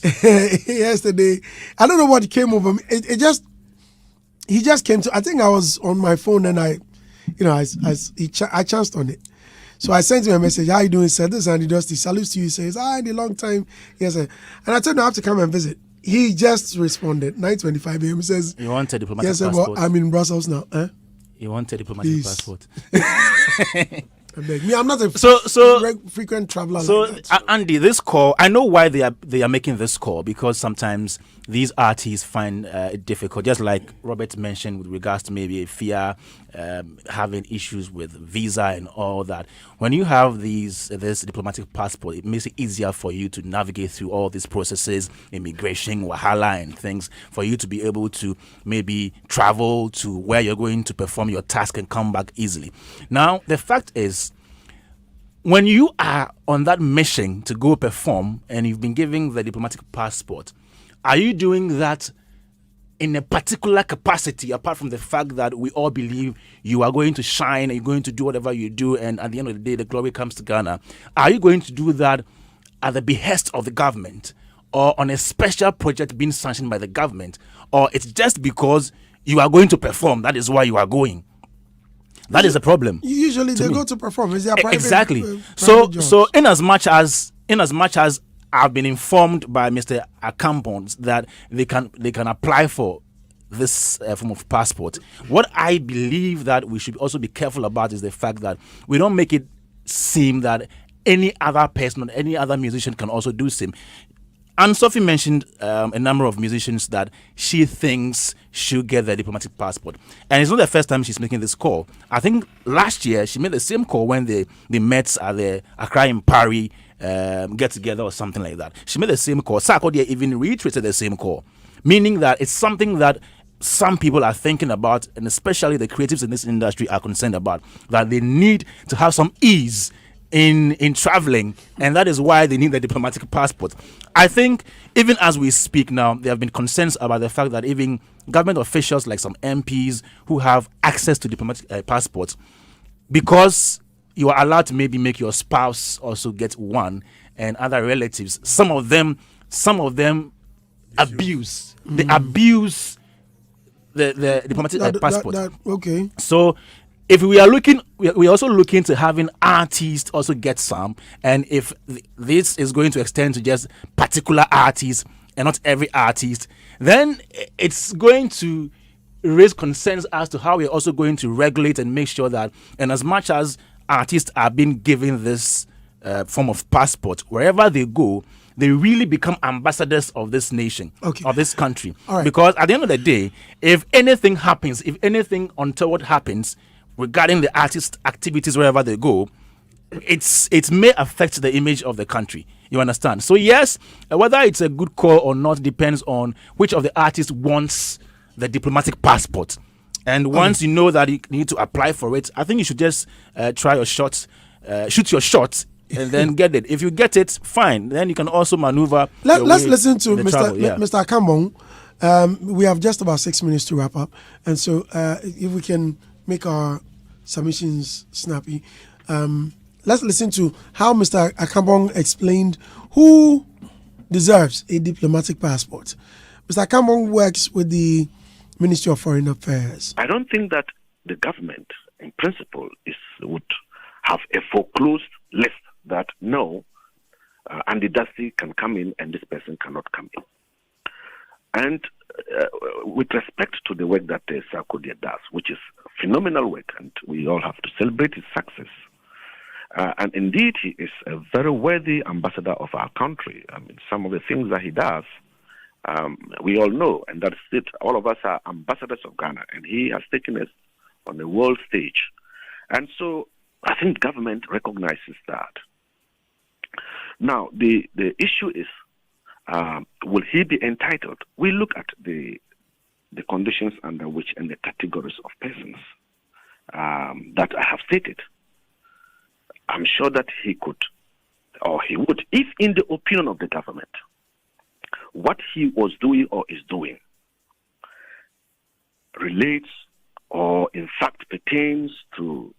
Yesterday. I don't know what came over me. He just came to, I think I was on my phone and I chanced on it. So I sent him a message. How you doing? He said, this is Andy Dusty. Salutes to you. He says, in a long time. Yes, sir. And I told him I have to come and visit. He just responded, 9:25 a.m. He says, You want a diplomatic yes, sir, passport? but I'm in Brussels now. You want a diplomatic Please. passport? I beg. Me, I'm not a frequent traveler. So, like that, Andy, this call, I know why they are making this call, because sometimes these artists find it difficult, just like Robert mentioned with regards to maybe EFYA having issues with visa and all that. When you have this diplomatic passport, it makes it easier for you to navigate through all these processes, immigration, wahala and things, for you to be able to maybe travel to where you're going to perform your task and come back easily. Now, the fact is, when you are on that mission to go perform and you've been given the diplomatic passport, are you doing that in a particular capacity, apart from the fact that we all believe you are going to shine and you're going to do whatever you do, and at the end of the day, the glory comes to Ghana? Are you going to do that at the behest of the government, or on a special project being sanctioned by the government, or it's just because you are going to perform, that is why you are going? That is the problem. Usually they go to perform. It's their private, exactly. private jobs. So in as much as I've been informed by Mr. Akampons that they can apply for this form of passport, what I believe that we should also be careful about is the fact that we don't make it seem that any other person, any other musician can also do same. And Sophie mentioned a number of musicians that she thinks should get their diplomatic passport. And it's not the first time she's making this call. I think last year she made the same call when they met at the Accra in Paris get together or something like that. She made the same call. Sarkodie even reiterated the same call, meaning that it's something that some people are thinking about, and especially the creatives in this industry are concerned about, that they need to have some ease in traveling, and that is why they need the diplomatic passport. I think even as we speak now, there have been concerns about the fact that even government officials like some MPs who have access to diplomatic passports, because you are allowed to maybe make your spouse also get one, and other relatives, some of them abuse. They abuse the diplomatic passport. Okay. So if we are also looking to having artists also get some, and if this is going to extend to just particular artists and not every artist, then it's going to raise concerns as to how we're also going to regulate and make sure that, and as much as artists are being given this form of passport, wherever they go, they really become ambassadors of this nation, of this country. Right. Because at the end of the day, if anything happens, if anything untoward happens regarding the artist activities wherever they go, it may affect the image of the country. You understand? So yes, whether it's a good call or not depends on which of the artists wants the diplomatic passport. And once you know that you need to apply for it, I think you should just try your shot, shoot your shot and then get it. If you get it, fine. Then you can also maneuver. Let's listen to Mr. Travel, Mr. Akambong. We have just about 6 minutes to wrap up, and so if we can make our submissions snappy, let's listen to how Mr. Akambong explained who deserves a diplomatic passport. Mr. Akambong works with the Ministry of Foreign Affairs. I don't think that the government, in principle, would have a foreclosed list that no, Andy Dusty can come in and this person cannot come in. And with respect to the work that Sarkodie does, which is phenomenal work, and we all have to celebrate his success. And indeed, he is a very worthy ambassador of our country. I mean, some of the things that he does, we all know, and that's it. All of us are ambassadors of Ghana, and he has taken us on the world stage. And so I think government recognizes that. Now, the issue is, will he be entitled? We look at the conditions under which and the categories of persons that I have stated. I'm sure that he could, or he would, if in the opinion of the government, what he was doing or is doing relates or in fact pertains to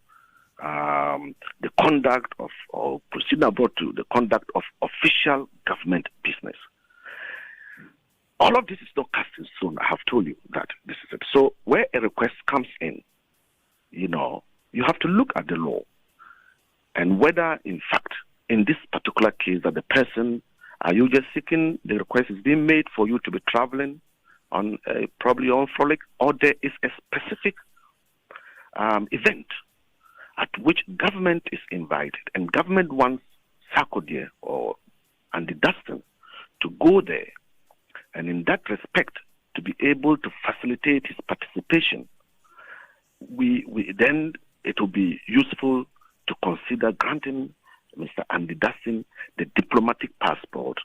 the conduct of, or proceeding abroad to the conduct of official government business. All of this is not cast in stone. I have told you that this is it. So where a request comes in, you have to look at the law and whether, in fact, in this particular case, that the person, are you just seeking, the request is being made for you to be traveling on probably on frolic, or there is a specific event at which government is invited, and government wants Sarkodie or Andy Dustin to go there, and in that respect, to be able to facilitate his participation, we then it will be useful to consider granting Mr. Andy Dustin the diplomatic passport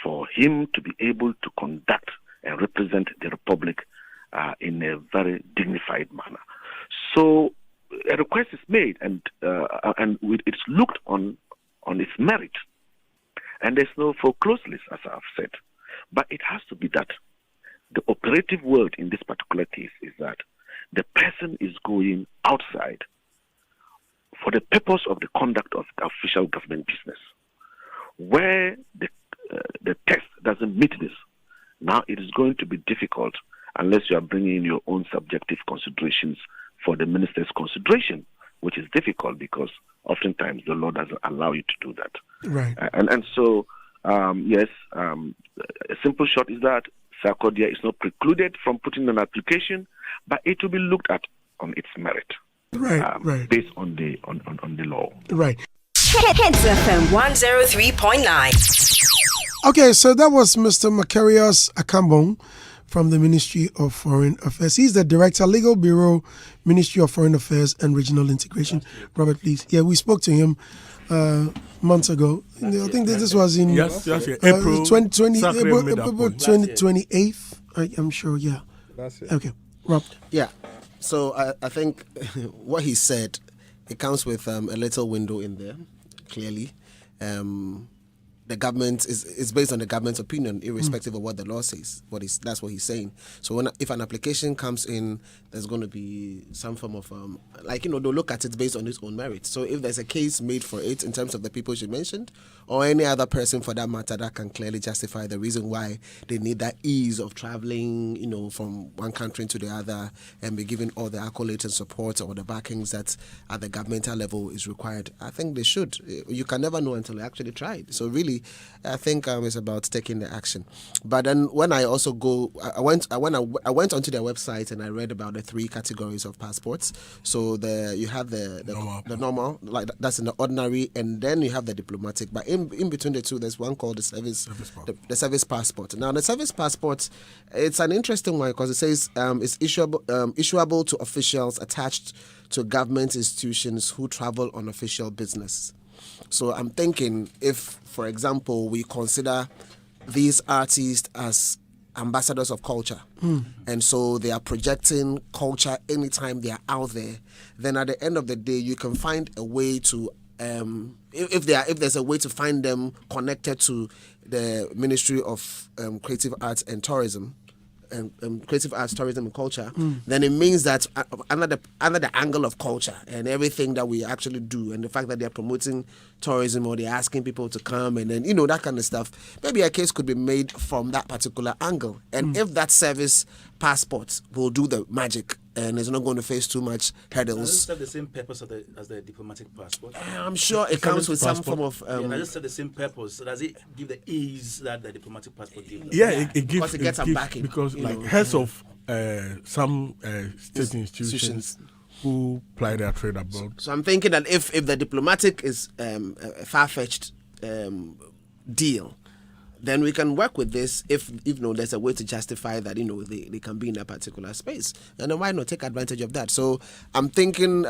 for him to be able to conduct and represent the Republic in a very dignified manner. So a request is made, and it's looked on its merit, and there's no foreclosed list, as I've said. But it has to be that the operative word in this particular case is that the person is going outside for the purpose of the conduct of the official government business. Where the text doesn't meet this, now it is going to be difficult unless you are bringing in your own subjective considerations for the minister's consideration, which is difficult because oftentimes the law doesn't allow you to do that. Right. And so, yes, a simple shot is that Sarkodie is not precluded from putting an application, but it will be looked at on its merit. Right. Based on the law. Right. Hits FM 103.9. Okay, so that was Mr. Macarius Akambong from the Ministry of Foreign Affairs. He's the Director, Legal Bureau, Ministry of Foreign Affairs and Regional Integration. Robert, please. Yeah, we spoke to him months ago. I think this was in April 2028. I'm sure, yeah. That's it. Okay, Rob. Yeah. So I think what he said, it comes with a little window in there, clearly. The government is based on the government's opinion, irrespective of what the law says. That's what he's saying. So if an application comes in, there's going to be some form of they'll look at it based on its own merit. So if there's a case made for it in terms of the people she mentioned, or any other person for that matter, that can clearly justify the reason why they need that ease of traveling, from one country into the other, and be given all the accolades and support or the backings that at the governmental level is required, I think they should. You can never know until you actually try it. So really, I think it's about taking the action. But then when I also I went onto their website and I read about the 3 categories of passports. So you have the normal, like that's in the ordinary, and then you have the diplomatic. But in between the two, there's one called the service passport. Now the service passport, it's an interesting one because it says it's issuable to officials attached to government institutions who travel on official business. So I'm thinking if, for example, we consider these artists as ambassadors of culture, and so they are projecting culture anytime they are out there, then at the end of the day, you can find a way to if there's a way to find them connected to the Ministry of Creative Arts and Tourism, Creative Arts, Tourism and Culture, then it means that under the angle of culture and everything that we actually do, and the fact that they're promoting tourism or they're asking people to come, and then that kind of stuff, maybe a case could be made from that particular angle. And if that service passport will do the magic and it's not going to face too much hurdles. Does it serve the same purpose as the diplomatic passport? I'm sure it comes with some form of. Does it serve the same purpose? So does it give the ease that the diplomatic passport gives? Yeah, it gives. Because it gets some backing. Because heads of some state institutions who ply their trade abroad. So I'm thinking that if the diplomatic is a far-fetched deal, then we can work with this if there's a way to justify that they can be in a particular space, and then why not take advantage of that? So I'm thinking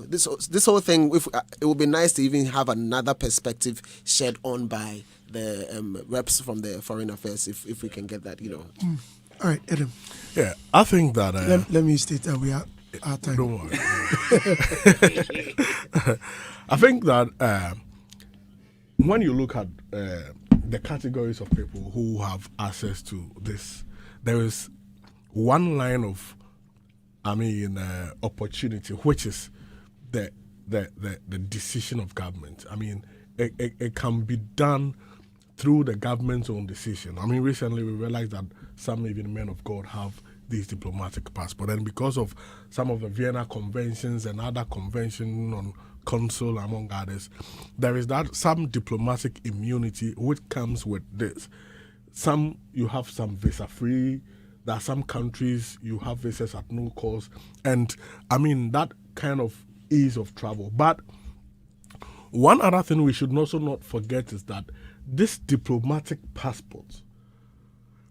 this whole thing, it would be nice to even have another perspective shared on by the reps from the Foreign Affairs if we can get that. All right, Adam. Yeah, I think that. Let me state that we are out time. Don't worry. I think that when you look at the categories of people who have access to this, there is one line of, opportunity, which is the decision of government. It can be done through the government's own decision. Recently we realized that some even men of God have these diplomatic passports, and because of some of the Vienna conventions and other conventions on consul, among others, there is some diplomatic immunity which comes with this. Some you have some visa free. There are some countries you have visas at no cost, and that kind of ease of travel. But one other thing we should also not forget is that this diplomatic passport,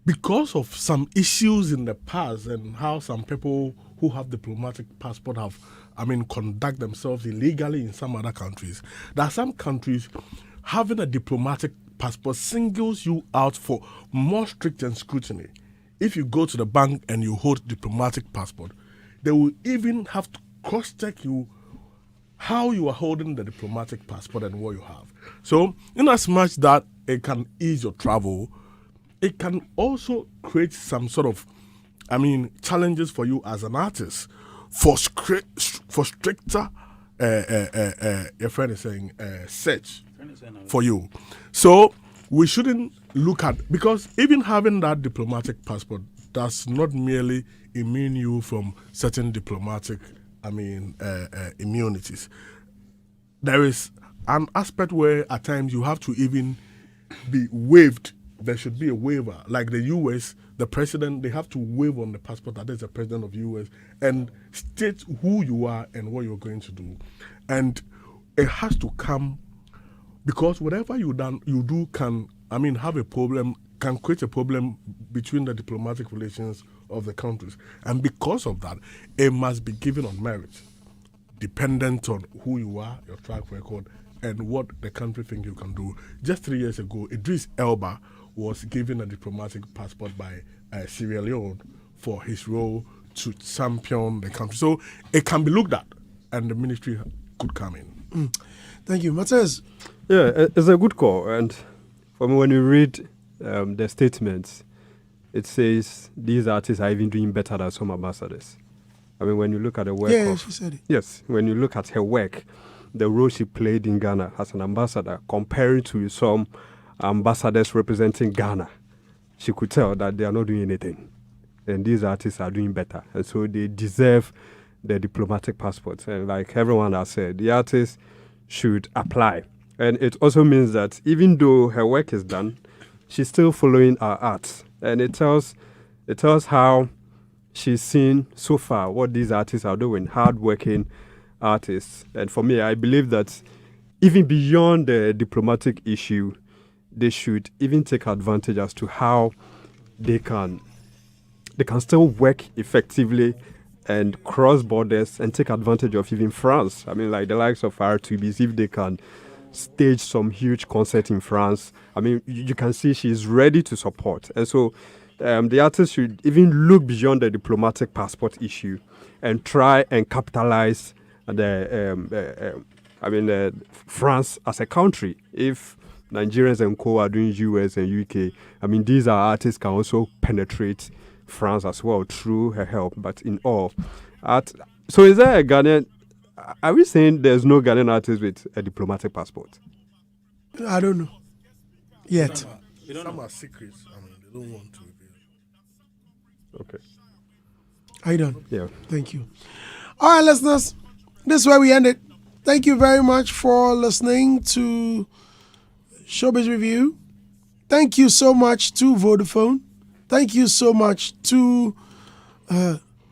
because of some issues in the past and how some people who have diplomatic passport have, conduct themselves illegally in some other countries, there are some countries having a diplomatic passport singles you out for more stringent scrutiny. If you go to the bank and you hold diplomatic passport, they will even have to cross-check you how you are holding the diplomatic passport and what you have. So, in as much that it can ease your travel, it can also create some sort of, challenges for you as an artist, for stricter, your friend is saying, search for you. So we shouldn't look at, because even having that diplomatic passport does not merely immune you from certain diplomatic, immunities. There is an aspect where at times you have to even be waived. There should be a waiver. Like the US, the president, they have to waive on the passport that is the president of the US and state who you are and what you're going to do. And it has to come, because whatever you do can, have a problem, can create a problem between the diplomatic relations of the countries. And because of that, it must be given on merit, dependent on who you are, your track record, and what the country thinks you can do. Just 3 years ago, Idris Elba was given a diplomatic passport by Sierra Leone for his role to champion the country. So it can be looked at, and the ministry could come in. Thank you. Matthias? Yeah, it's a good call. And for me, when you read the statements, it says these artists are even doing better than some ambassadors. When you look at the work she said it. Yes, when you look at her work, the role she played in Ghana as an ambassador, comparing to some ambassadors representing Ghana, she could tell that they are not doing anything. And these artists are doing better. And so they deserve the diplomatic passports. And like everyone has said, the artists should apply. And it also means that even though her work is done, she's still following our art. And it tells how she's seen so far what these artists are doing, hard-working artists. And for me, I believe that even beyond the diplomatic issue, they should even take advantage as to how they can still work effectively and cross borders and take advantage of even France. Like the likes of R2Bs, if they can stage some huge concert in France, you can see she's ready to support. And so the artists should even look beyond the diplomatic passport issue and try and capitalize France as a country. If Nigerians and co are doing US and UK, these are artists can also penetrate France as well through her help. But in all, so is there a Ghanaian? Are we saying there's no Ghanaian artist with a diplomatic passport? I don't know yet. Some are secrets. They don't want to reveal. Okay. Are you done? Yeah. Thank you. All right, listeners. This is where we end it. Thank you very much for listening to Showbiz Review. Thank you so much to Vodafone. Thank you so much to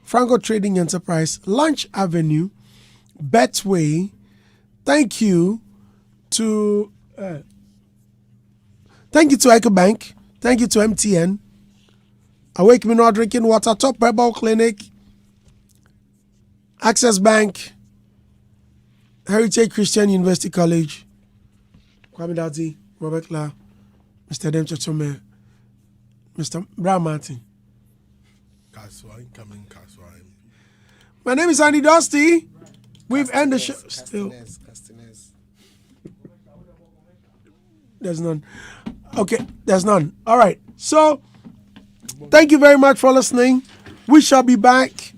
Franco Trading Enterprise, Lunch Avenue, Betway. Thank you to EcoBank. Thank you to MTN. Awake Me Not Drinking Water, Top Herbal Clinic, Access Bank, Heritage Christian University College, Kwame Dadzi, Robert La, Mr. Dem Chachome, Mr. Brown Martin. My name is Andy Dusty. We've ended the show. Still. There's none. Okay, there's none. All right. So, thank you very much for listening. We shall be back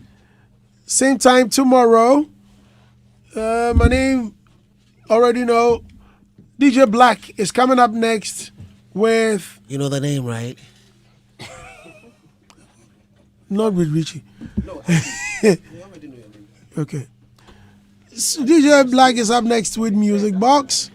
same time tomorrow. My name, already know, DJ Black is coming up next with... You know the name, right? Not with Richie. No, okay. So DJ Black is up next with Music Box.